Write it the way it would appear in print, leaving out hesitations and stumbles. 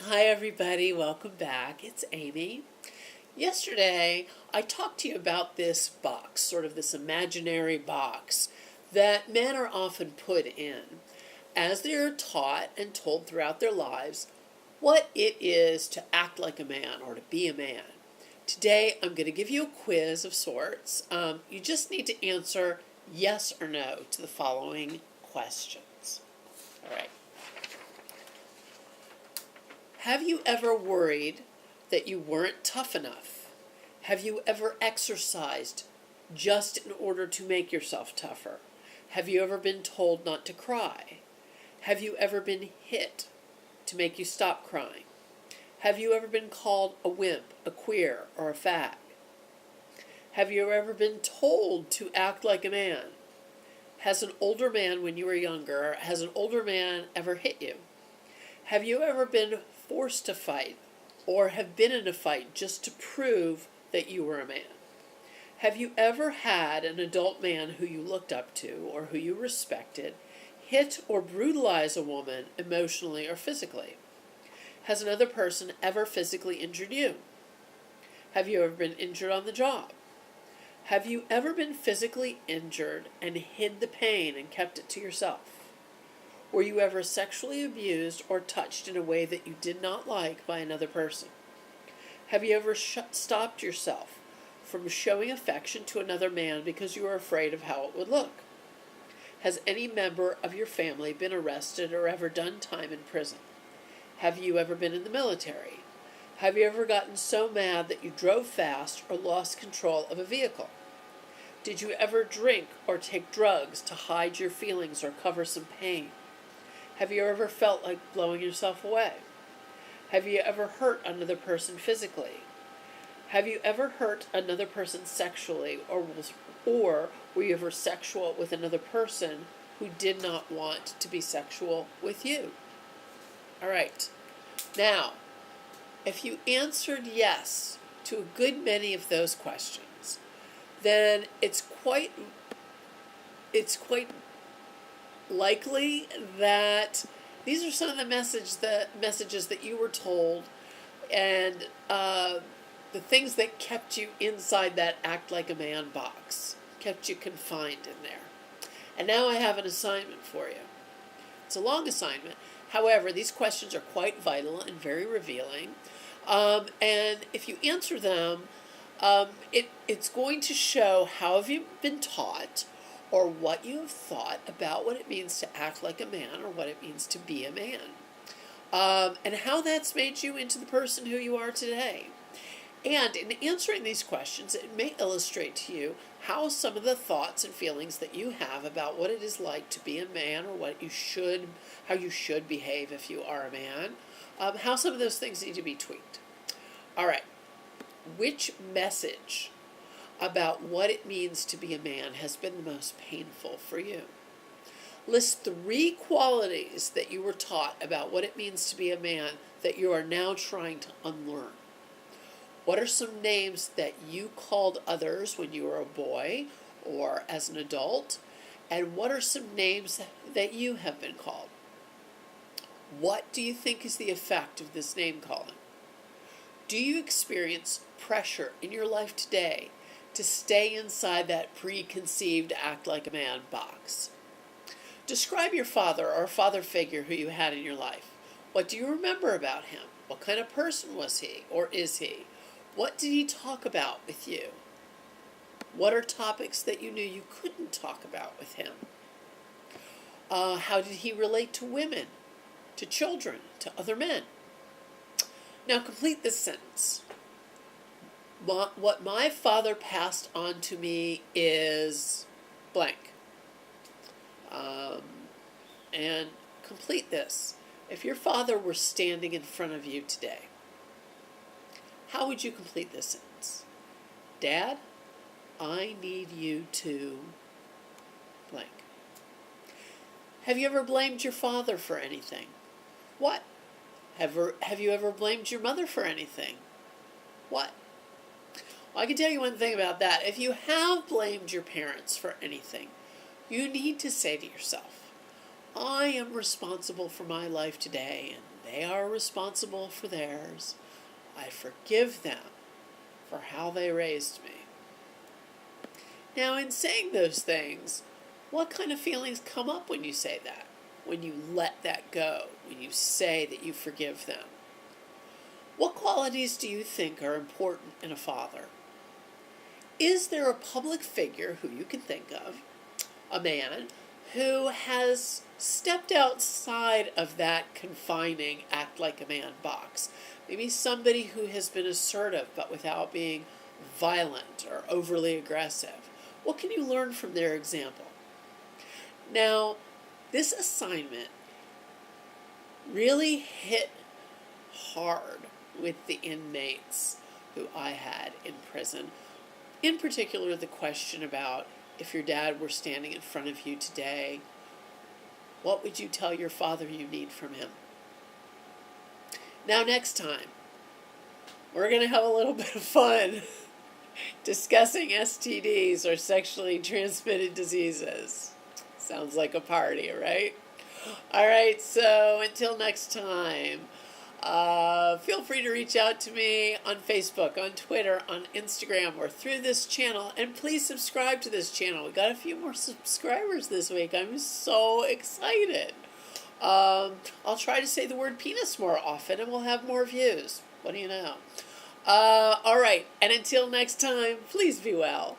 Hi, everybody. Welcome back. It's Amy. Yesterday, I talked to you about this box, sort of this imaginary box that men are often put in as they are taught and told throughout their lives what it is to act like a man or to be a man. Today, I'm going to give you a quiz of sorts. You just need to answer yes or no to the following questions. All right. Have you ever worried that you weren't tough enough? Have you ever exercised just in order to make yourself tougher? Have you ever been told not to cry? Have you ever been hit to make you stop crying? Have you ever been called a wimp, a queer, or a fag? Have you ever been told to act like a man? Has an older man, when you were younger, has an older man ever hit you? Have you ever been forced to fight or have been in a fight just to prove that you were a man? Have you ever had an adult man who you looked up to or who you respected hit or brutalize a woman emotionally or physically? Has another person ever physically injured you? Have you ever been injured on the job? Have you ever been physically injured and hid the pain and kept it to yourself? Were you ever sexually abused or touched in a way that you did not like by another person? Have you ever stopped yourself from showing affection to another man because you were afraid of how it would look? Has any member of your family been arrested or ever done time in prison? Have you ever been in the military? Have you ever gotten so mad that you drove fast or lost control of a vehicle? Did you ever drink or take drugs to hide your feelings or cover some pain? Have you ever felt like blowing yourself away? Have you ever hurt another person physically? Have you ever hurt another person sexually, or were you ever sexual with another person who did not want to be sexual with you? All right. Now, if you answered yes to a good many of those questions, then it's quite likely that these are some of the messages that you were told, and the things that kept you inside that act like a man box, kept you confined in there. And now I have an assignment for you. It's a long assignment. However, these questions are quite vital and very revealing. And if you answer them, it's going to show how have you been taught, or what you have thought about what it means to act like a man or what it means to be a man, and how that's made you into the person who you are today. And in answering these questions, it may illustrate to you how some of the thoughts and feelings that you have about what it is like to be a man, or how you should behave if you are a man, how some of those things need to be tweaked. All right, which message about what it means to be a man has been the most painful for you? List 3 qualities that you were taught about what it means to be a man that you are now trying to unlearn. What are some names that you called others when you were a boy or as an adult? And what are some names that you have been called? What do you think is the effect of this name calling? Do you experience pressure in your life today to stay inside that preconceived act like a man box? Describe your father or a father figure who you had in your life. What do you remember about him? What kind of person was he or is he? What did he talk about with you? What are topics that you knew you couldn't talk about with him? How did he relate to women, to children, to other men? Now complete this sentence. What my father passed on to me is blank. And complete this. If your father were standing in front of you today, how would you complete this sentence? Dad, I need you to blank. Have you ever blamed your father for anything? What? Have you ever blamed your mother for anything? What? Well, I can tell you one thing about that. If you have blamed your parents for anything, you need to say to yourself, I am responsible for my life today, and They are responsible for theirs. I forgive them for how they raised me. Now, in saying those things, what kind of feelings come up when you say that? When you let that go? When you say that you forgive them? What qualities do you think are important in a father? Is there a public figure who you can think of, a man, who has stepped outside of that confining act like a man box? Maybe somebody who has been assertive but without being violent or overly aggressive. What can you learn from their example? Now, this assignment really hit hard with the inmates who I had in prison. In particular, the question about if your dad were standing in front of you today, what would you tell your father you need from him? Now, next time, we're going to have a little bit of fun discussing STDs, or sexually transmitted diseases. Sounds like a party, right? All right, so until next time, feel free to reach out to me on Facebook, on Twitter, on Instagram, or through this channel. And please subscribe to this channel. We got a few more subscribers this week. I'm so excited. I'll try to say the word penis more often, and we'll have more views. What do you know? All right, and until next time, please be well.